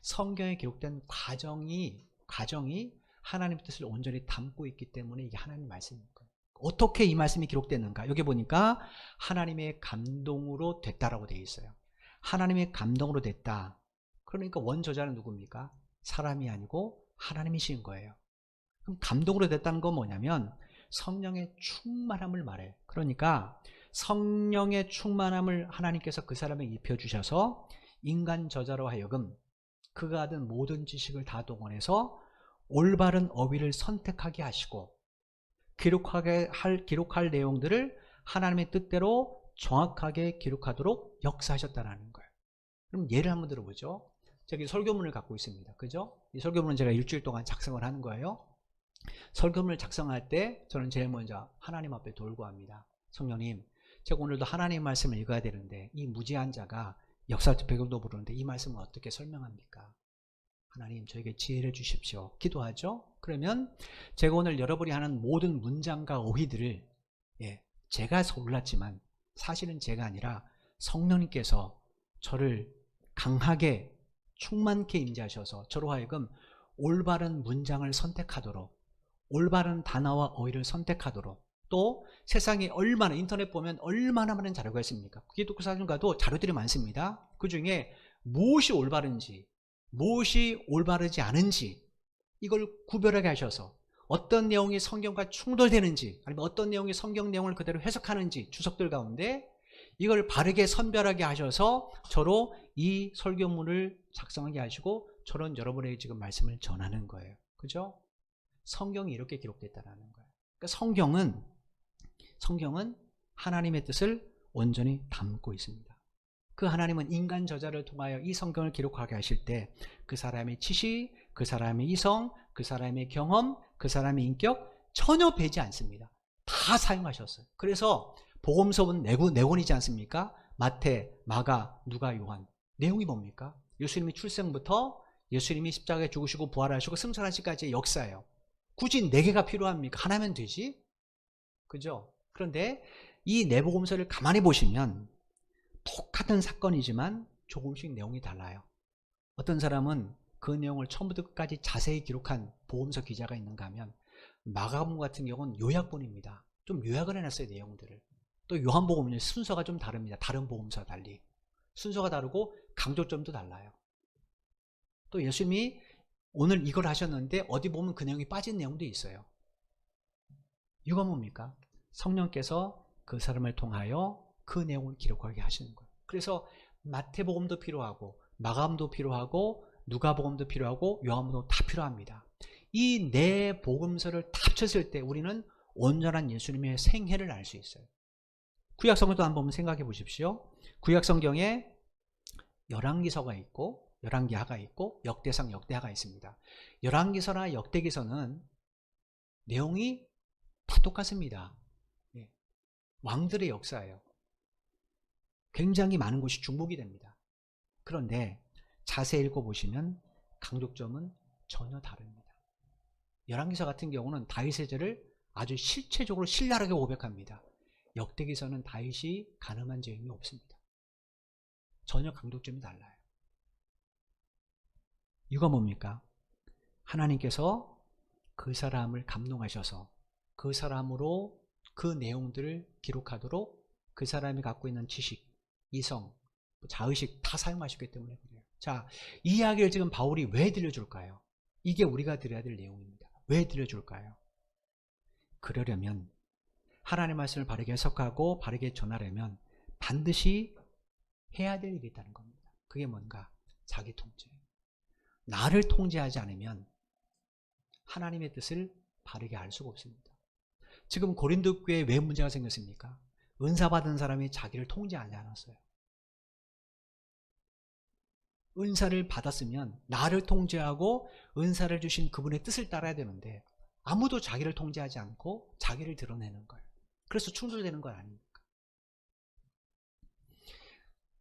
성경에 기록된 과정이 하나님의 뜻을 온전히 담고 있기 때문에 이게 하나님의 말씀인 거예요. 어떻게 이 말씀이 기록됐는가? 여기 보니까 하나님의 감동으로 됐다라고 되어 있어요. 하나님의 감동으로 됐다. 그러니까 원저자는 누굽니까? 사람이 아니고 하나님이신 거예요. 그럼 감동으로 됐다는 건 뭐냐면 성령의 충만함을 말해요. 그러니까 성령의 충만함을 하나님께서 그 사람에게 입혀주셔서 인간 저자로 하여금 그가 하던 모든 지식을 다 동원해서 올바른 어휘를 선택하게 하시고 기록할 내용들을 하나님의 뜻대로 정확하게 기록하도록 역사하셨다는 거예요. 그럼 예를 한번 들어보죠. 저기 설교문을 갖고 있습니다. 그죠? 이 설교문은 제가 일주일 동안 작성을 하는 거예요. 설교문을 작성할 때 저는 제일 먼저 하나님 앞에 돌고 합니다. 성령님, 제가 오늘도 하나님의 말씀을 읽어야 되는데 이 무지한 자가 역사적 배경도 모르는데 이 말씀을 어떻게 설명합니까? 하나님 저에게 지혜를 주십시오. 기도하죠. 그러면 제가 오늘 여러분이 하는 모든 문장과 어휘들을 제가 몰랐지만 사실은 제가 아니라 성령님께서 저를 강하게 충만케 임재하셔서 저로 하여금 올바른 문장을 선택하도록 올바른 단어와 어휘를 선택하도록 또 세상에 얼마나 인터넷 보면 얼마나 많은 자료가 있습니까? 기독교사님 가도 자료들이 많습니다. 그 중에 무엇이 올바른지 무엇이 올바르지 않은지 이걸 구별하게 하셔서 어떤 내용이 성경과 충돌되는지 아니면 어떤 내용이 성경 내용을 그대로 해석하는지 주석들 가운데 이걸 바르게 선별하게 하셔서 저로 이 설교문을 작성하게 하시고 저는 여러분에게 지금 말씀을 전하는 거예요. 그죠? 성경이 이렇게 기록됐다는 거예요. 그러니까 성경은 하나님의 뜻을 온전히 담고 있습니다. 그 하나님은 인간 저자를 통하여 이 성경을 기록하게 하실 때 그 사람의 지식, 그 사람의 이성, 그 사람의 경험, 그 사람의 인격 전혀 배지 않습니다. 다 사용하셨어요. 그래서 복음서는 네 권이지 않습니까? 마태, 마가, 누가, 요한. 내용이 뭡니까? 예수님이 출생부터 예수님이 십자가에 죽으시고 부활하시고 승천하시기까지의 역사예요. 굳이 4개가 필요합니까? 하나면 되지? 그죠? 그런데 이 내보험서를 가만히 보시면 똑같은 사건이지만 조금씩 내용이 달라요. 어떤 사람은 그 내용을 처음부터 끝까지 자세히 기록한 보험서 기자가 있는가 하면 마가복음 같은 경우는 요약본입니다. 좀 요약을 해놨어요, 내용들을. 또 요한복음은 순서가 좀 다릅니다. 다른 보험서와 달리. 순서가 다르고 강조점도 달라요. 또 예수님이 오늘 이걸 하셨는데 어디 보면 그 내용이 빠진 내용도 있어요. 이유가 뭡니까? 성령께서 그 사람을 통하여 그 내용을 기록하게 하시는 거예요. 그래서 마태복음도 필요하고 마가복음도 필요하고 누가복음도 필요하고 요한복음도 다 필요합니다. 이 네 복음서를 다 합쳤을 때 우리는 온전한 예수님의 생애를 알 수 있어요. 구약성경도 한번 생각해 보십시오. 구약성경에 열왕기서가 있고 열왕기하가 있고 역대상, 역대하가 있습니다. 열왕기서나 역대기서는 내용이 다 똑같습니다. 왕들의 역사예요. 굉장히 많은 곳이 중복이 됩니다. 그런데 자세히 읽어보시면 강조점은 전혀 다릅니다. 열왕기서 같은 경우는 다윗의 죄를 아주 실체적으로 신랄하게 고백합니다. 역대기서는 다윗이 간음한 죄인이 없습니다. 전혀 강조점이 달라요. 이거 뭡니까? 하나님께서 그 사람을 감동하셔서 그 사람으로 그 내용들을 기록하도록 그 사람이 갖고 있는 지식, 이성, 자의식 다 사용하셨기 때문에 그래요. 자, 이 이야기를 지금 바울이 왜 들려줄까요? 이게 우리가 들어야 될 내용입니다. 왜 들려줄까요? 그러려면 하나님의 말씀을 바르게 해석하고 바르게 전하려면 반드시 해야 될 일이 있다는 겁니다. 그게 뭔가? 자기 통제. 나를 통제하지 않으면 하나님의 뜻을 바르게 알 수가 없습니다. 지금 고린도 교회에 왜 문제가 생겼습니까? 은사 받은 사람이 자기를 통제하지 않았어요. 은사를 받았으면 나를 통제하고 은사를 주신 그분의 뜻을 따라야 되는데 아무도 자기를 통제하지 않고 자기를 드러내는 거예요. 그래서 충돌되는 건 아닙니까?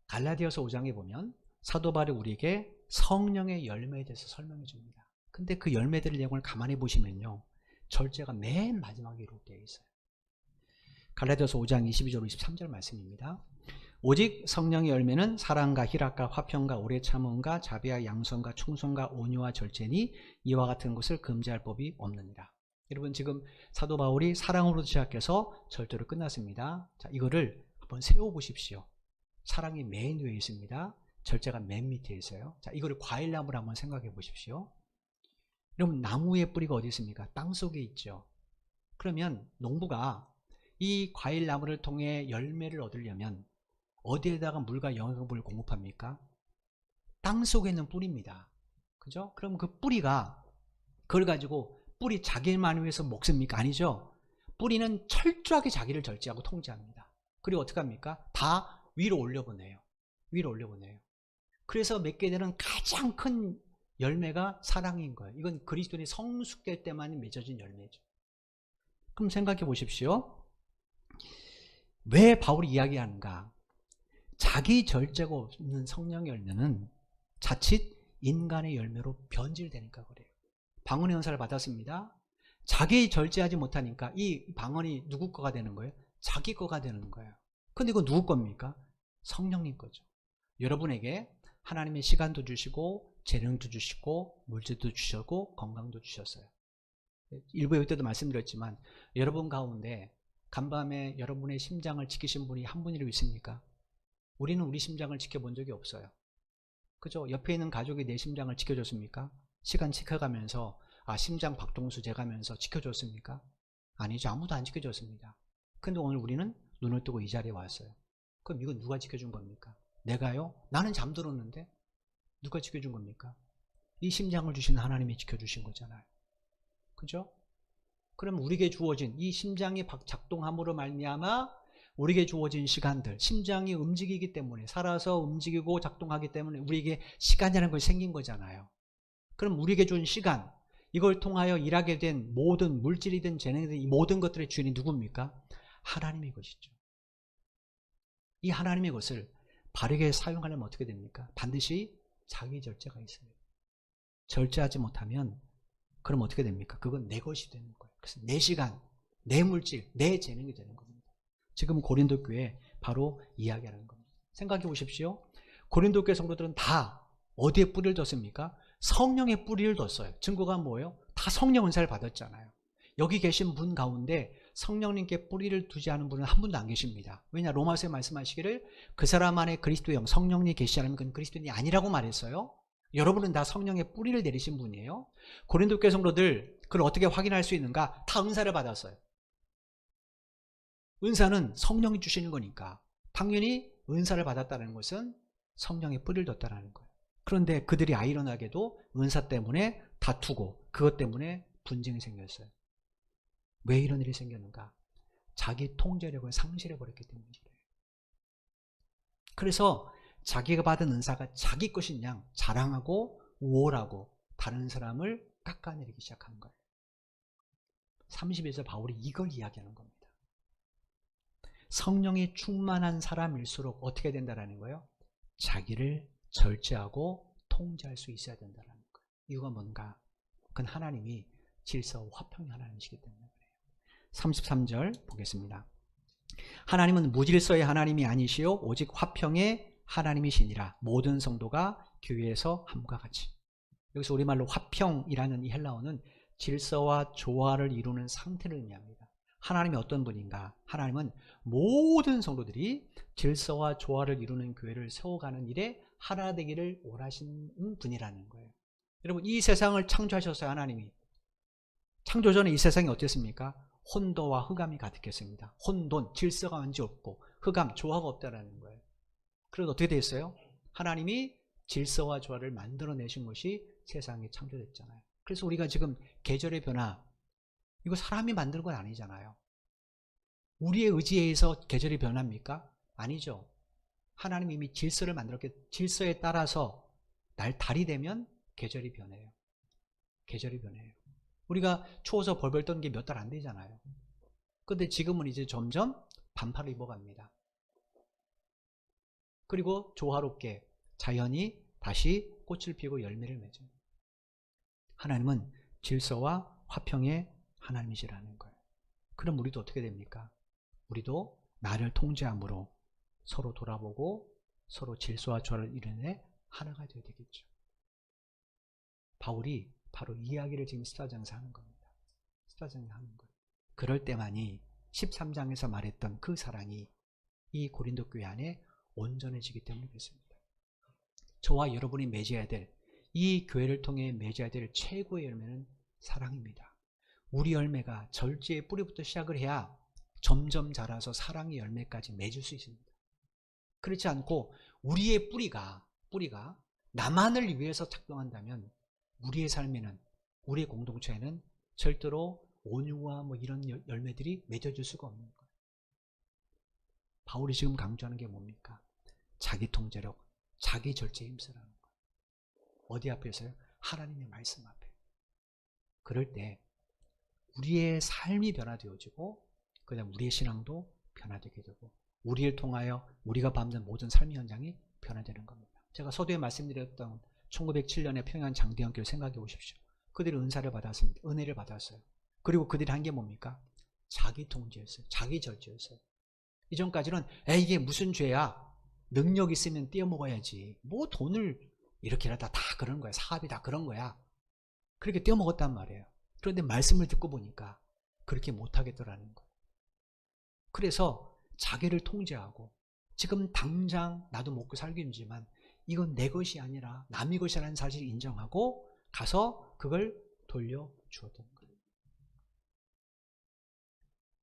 갈라디아서 5장에 보면 사도 바울이 우리에게 성령의 열매에 대해서 설명해 줍니다. 근데 그 열매들의 내용을 가만히 보시면요, 절제가 맨 마지막에 기록되어 있어요. 갈라디아서 5장 22절 23절 말씀입니다. 오직 성령의 열매는 사랑과 희락과 화평과 오래 참음과 자비와 양선과 충성과 온유와 절제니 이와 같은 것을 금지할 법이 없느니라. 여러분, 지금 사도 바울이 사랑으로 시작해서 절제로 끝났습니다. 자, 이거를 한번 세워보십시오. 사랑이 맨 위에 있습니다. 절제가 맨 밑에 있어요. 자, 이거를 과일나무를 한번 생각해 보십시오. 여러분, 나무의 뿌리가 어디 있습니까? 땅 속에 있죠. 그러면 농부가 이 과일나무를 통해 열매를 얻으려면 어디에다가 물과 영양분을 공급합니까? 땅 속에 있는 뿌리입니다. 그죠? 그럼 그 뿌리가 그걸 가지고 뿌리 자기만 위해서 먹습니까? 아니죠. 뿌리는 철저하게 자기를 절제하고 통제합니다. 그리고 어떻게 합니까? 다 위로 올려보내요. 위로 올려보내요. 그래서 맺게 되는 가장 큰 열매가 사랑인 거예요. 이건 그리스도인이 성숙될 때만 맺어진 열매죠. 그럼 생각해 보십시오. 왜 바울이 이야기하는가? 자기 절제가 없는 성령의 열매는 자칫 인간의 열매로 변질되니까 그래요. 방언의 은사를 받았습니다. 자기 절제하지 못하니까 이 방언이 누구 거가 되는 거예요? 자기 거가 되는 거예요. 근데 이거 누구 겁니까? 성령님 거죠. 여러분에게 하나님의 시간도 주시고 재능도 주시고 물질도 주셨고 건강도 주셨어요. 일부 예배 때도 말씀드렸지만 여러분 가운데 간밤에 여러분의 심장을 지키신 분이 한 분이라도 있습니까? 우리는 우리 심장을 지켜본 적이 없어요. 그죠? 옆에 있는 가족이 내 심장을 지켜줬습니까? 시간 지켜가면서 심장 박동수 재가면서 지켜줬습니까? 아니죠. 아무도 안 지켜줬습니다. 근데 오늘 우리는 눈을 뜨고 이 자리에 왔어요. 그럼 이건 누가 지켜준 겁니까? 내가요? 나는 잠들었는데 누가 지켜준 겁니까? 이 심장을 주신 하나님이 지켜주신 거잖아요. 그죠? 그럼 우리에게 주어진 이 심장이 작동함으로 말미암아 우리에게 주어진 시간들, 심장이 움직이기 때문에 살아서 움직이고 작동하기 때문에 우리에게 시간이라는 것이 생긴 거잖아요. 그럼 우리에게 준 시간, 이걸 통하여 일하게 된 모든 물질이든 재능이든 이 모든 것들의 주인이 누굽니까? 하나님의 것이죠. 이 하나님의 것을 바르게 사용하려면 어떻게 됩니까? 반드시 자기 절제가 있어요. 절제하지 못하면 그럼 어떻게 됩니까? 그건 내 것이 되는 거예요. 그래서 내 시간, 내 물질, 내 재능이 되는 겁니다. 지금 고린도 교회 바로 이야기하는 겁니다. 생각해 보십시오. 고린도 교회 성도들은 다 어디에 뿌리를 뒀습니까? 성령의 뿌리를 뒀어요. 증거가 뭐예요? 다 성령 은사를 받았잖아요. 여기 계신 분 가운데 성령님께 뿌리를 두지 않은 분은 한 분도 안 계십니다. 왜냐? 로마서에 말씀하시기를 그 사람 안에 그리스도의 영, 성령님이 계시지 않으면 그는 그리스도인이 아니라고 말했어요. 여러분은 다 성령의 뿌리를 내리신 분이에요. 고린도 교회 성도들 그걸 어떻게 확인할 수 있는가? 다 은사를 받았어요. 은사는 성령이 주시는 거니까 당연히 은사를 받았다는 것은 성령의 뿌리를 뒀다는 거예요. 그런데 그들이 아이러니하게도 은사 때문에 다투고 그것 때문에 분쟁이 생겼어요. 왜 이런 일이 생겼는가? 자기 통제력을 상실해버렸기 때문에 그래요. 그래서 자기가 받은 은사가 자기 것인 양 자랑하고 우월하고 다른 사람을 깎아내리기 시작한 거예요. 30에서 바울이 이걸 이야기하는 겁니다. 성령이 충만한 사람일수록 어떻게 된다는 거예요? 자기를 절제하고 통제할 수 있어야 된다는 거예요. 이유가 뭔가? 그건 하나님이 질서와 화평의 하나님이시기 때문에 그래요. 33절 보겠습니다. 하나님은 무질서의 하나님이 아니시요 오직 화평의 하나님이시니라. 모든 성도가 교회에서 함과 같이. 여기서 우리말로 화평이라는 이 헬라어는 질서와 조화를 이루는 상태를 의미합니다. 하나님이 어떤 분인가? 하나님은 모든 성도들이 질서와 조화를 이루는 교회를 세워가는 일에 하나 되기를 원하시는 분이라는 거예요. 여러분, 이 세상을 창조하셨어요. 하나님이. 창조 전에 이 세상이 어땠습니까? 혼돈과 흑암이 가득했습니다. 혼돈, 질서가 완전 없고 흑암, 조화가 없다라는 거예요. 그래서 어떻게 됐어요? 하나님이 질서와 조화를 만들어내신 것이 세상이 창조됐잖아요. 그래서 우리가 지금 계절의 변화, 이거 사람이 만든 건 아니잖아요. 우리의 의지에 의해서 계절이 변합니까? 아니죠. 하나님이 이미 질서를 만들었기 때문에 질서에 따라서 달이 되면 계절이 변해요. 계절이 변해요. 우리가 추워서 벌벌 떠는 게 몇 달 안 되잖아요. 그런데 지금은 이제 점점 반팔을 입어갑니다. 그리고 조화롭게 자연이 다시 꽃을 피우고 열매를 맺어요. 하나님은 질서와 화평의 하나님이시라는 거예요. 그럼 우리도 어떻게 됩니까? 우리도 나를 통제함으로 서로 돌아보고 서로 질서와 조화를 이루는 하나가 되어야 되겠죠. 바울이 바로 이 이야기를 지금 스타장에서 하는 겁니다. 스타장에서 하는 거예요. 그럴 때만이 13장에서 말했던 그 사랑이 이 고린도 교회 안에 온전해지기 때문에 그렇습니다. 저와 여러분이 맺어야 될, 이 교회를 통해 맺어야 될 최고의 열매는 사랑입니다. 우리 열매가 절제의 뿌리부터 시작을 해야 점점 자라서 사랑의 열매까지 맺을 수 있습니다. 그렇지 않고 우리의 뿌리가 나만을 위해서 작동한다면 우리의 삶에는, 우리의 공동체에는 절대로 온유와 이런 열매들이 맺어질 수가 없는 거예요. 바울이 지금 강조하는 게 뭡니까? 자기 통제력, 자기 절제에 힘쓰라는 거예요. 어디 앞에서요? 하나님의 말씀 앞에. 그럴 때 우리의 삶이 변화되어지고 그다음 우리의 신앙도 변화되게 되고 우리를 통하여 우리가 밟는 모든 삶의 현장이 변화되는 겁니다. 제가 서두에 말씀드렸던 1907년에 평양 장대현 교회 생각해 보십시오. 그들이 은사를 받았습니다. 은혜를 받았어요. 그리고 그들이 한 게 뭡니까? 자기 통제였어요. 자기 절제였어요. 이전까지는 이게 무슨 죄야? 능력 있으면 떼어먹어야지. 뭐 돈을 이렇게 하다 다 그런 거야. 사업이 다 그런 거야. 그렇게 떼어먹었단 말이에요. 그런데 말씀을 듣고 보니까 그렇게 못하겠더라는 거예요. 그래서 자기를 통제하고 지금 당장 나도 먹고 살기 힘들지만 이건 내 것이 아니라 남의 것이라는 사실을 인정하고 가서 그걸 돌려주었던 거예요.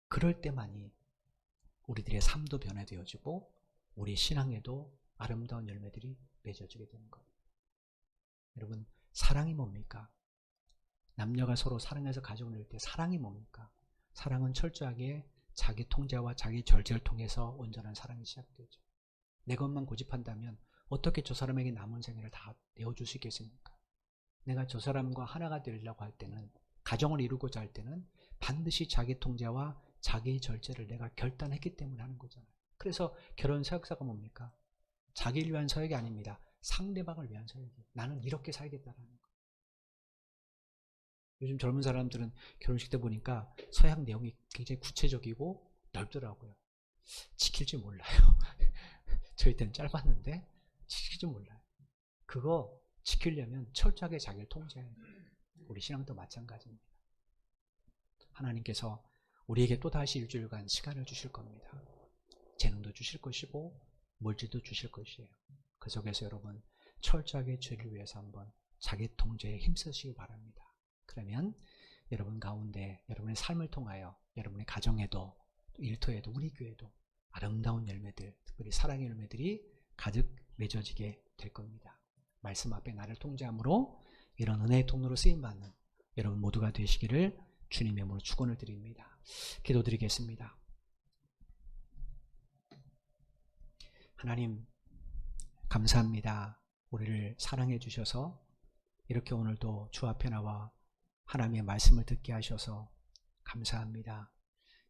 그럴 때만이 우리들의 삶도 변화되어지고 우리 신앙에도 아름다운 열매들이 맺어지게 되는 겁니다. 여러분, 사랑이 뭡니까? 남녀가 서로 사랑해서 가정을 이룰 때 사랑이 뭡니까? 사랑은 철저하게 자기 통제와 자기 절제를 통해서 온전한 사랑이 시작되죠. 내 것만 고집한다면 어떻게 저 사람에게 남은 생애를 다 내어줄 수 있겠습니까? 내가 저 사람과 하나가 되려고 할 때는, 가정을 이루고자 할 때는 반드시 자기 통제와 자기 절제를 내가 결단했기 때문에 하는 거잖아요. 그래서 결혼 서약서가 뭡니까? 자기를 위한 서약이 아닙니다. 상대방을 위한 서약이에요. 나는 이렇게 살겠다라는 거예요. 요즘 젊은 사람들은 결혼식 때 보니까 서약 내용이 굉장히 구체적이고 넓더라고요. 지킬지 몰라요. 저희 때는 짧았는데 지킬지 몰라요. 그거 지키려면 철저하게 자기를 통제해야 돼요. 우리 신앙도 마찬가지입니다. 하나님께서 우리에게 또다시 일주일간 시간을 주실 겁니다. 재능도 주실 것이고 물질도 주실 것이에요. 그 속에서 여러분 철저하게 주를 위해서 한번 자기 통제에 힘쓰시기 바랍니다. 그러면 여러분 가운데 여러분의 삶을 통하여 여러분의 가정에도 일터에도 우리 교회도 아름다운 열매들, 특별히 사랑의 열매들이 가득 맺어지게 될 겁니다. 말씀 앞에 나를 통제함으로 이런 은혜의 통로로 쓰임받는 여러분 모두가 되시기를 주님의 이름으로 축원을 드립니다. 기도드리겠습니다. 하나님 감사합니다. 우리를 사랑해 주셔서 이렇게 오늘도 주 앞에 나와 하나님의 말씀을 듣게 하셔서 감사합니다.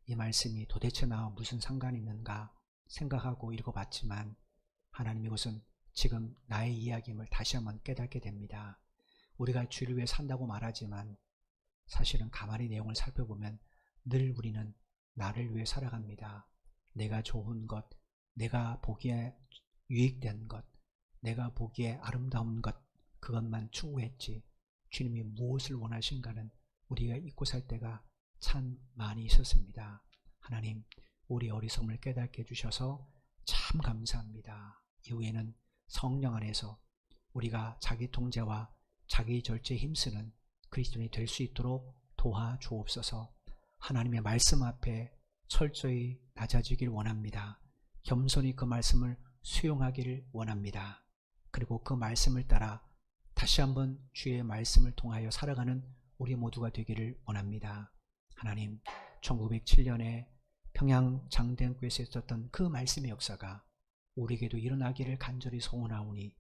이 말씀이 도대체 나와 무슨 상관이 있는가 생각하고 읽어봤지만 하나님 이것은 지금 나의 이야기임을 다시 한번 깨닫게 됩니다. 우리가 주를 위해 산다고 말하지만 사실은 가만히 내용을 살펴보면 늘 우리는 나를 위해 살아갑니다. 내가 좋은 것, 내가 보기에 유익된 것, 내가 보기에 아름다운 것, 그것만 추구했지 주님이 무엇을 원하신가는 우리가 잊고 살 때가 참 많이 있었습니다. 하나님 우리 어리석음을 깨닫게 해주셔서 참 감사합니다. 이후에는 성령 안에서 우리가 자기 통제와 자기 절제에 힘쓰는 그리스도인이 될 수 있도록 도와주옵소서. 하나님의 말씀 앞에 철저히 낮아지길 원합니다. 겸손히 그 말씀을 수용하기를 원합니다. 그리고 그 말씀을 따라 다시 한번 주의 말씀을 통하여 살아가는 우리 모두가 되기를 원합니다. 하나님 1907년에 평양 장대교회에서 있었던 그 말씀의 역사가 우리에게도 일어나기를 간절히 소원하오니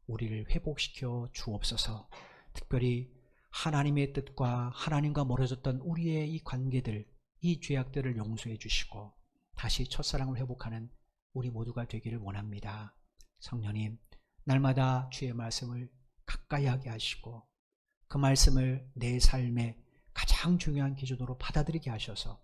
우리를 회복시켜 주옵소서. 특별히 하나님의 뜻과 하나님과 멀어졌던 우리의 이 관계들, 이 죄악들을 용서해 주시고 다시 첫사랑을 회복하는 우리 모두가 되기를 원합니다. 성령님 날마다 주의 말씀을 가까이 하게 하시고 그 말씀을 내 삶의 가장 중요한 기준으로 받아들이게 하셔서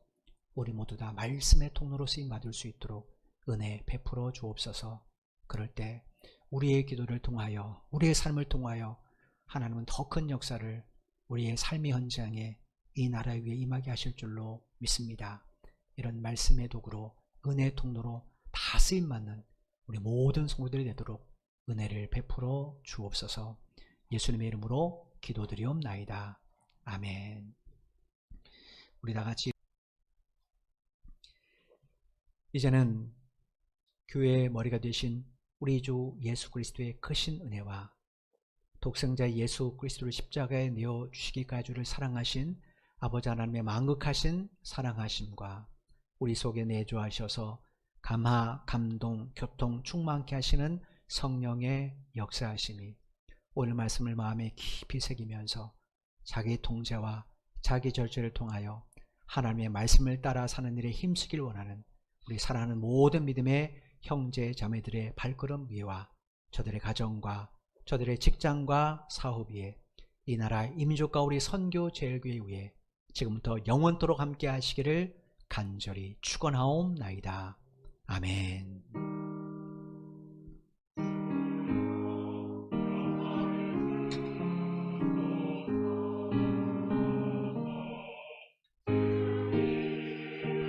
우리 모두 다 말씀의 통로로 쓰임받을 수 있도록 은혜 베풀어 주옵소서. 그럴 때 우리의 기도를 통하여 우리의 삶을 통하여 하나님은 더 큰 역사를 우리의 삶의 현장에 이 나라 위에 임하게 하실 줄로 믿습니다. 이런 말씀의 도구로 은혜의 통로로 다 쓰임받는 우리 모든 성도들이 되도록 은혜를 베풀어 주옵소서. 예수님의 이름으로 기도드리옵나이다. 아멘. 우리 다 같이 이제는 교회의 머리가 되신 우리 주 예수 그리스도의 크신 은혜와 독생자 예수 그리스도를 십자가에 내어 주시기까지 우리를 사랑하신 아버지 하나님의 만극하신 사랑하심과 우리 속에 내주하셔서 감화, 감동, 교통 충만케 하시는 성령의 역사하심이 오늘 말씀을 마음에 깊이 새기면서 자기 통제와 자기 절제를 통하여 하나님의 말씀을 따라 사는 일에 힘쓰길 원하는 우리 사랑하는 모든 믿음의 형제 자매들의 발걸음 위에와 저들의 가정과 저들의 직장과 사업 위에 이 나라 이민족과 우리 선교 제일교회 위에 지금부터 영원토록 함께 하시기를 간절히 축원하옵나이다. 아멘.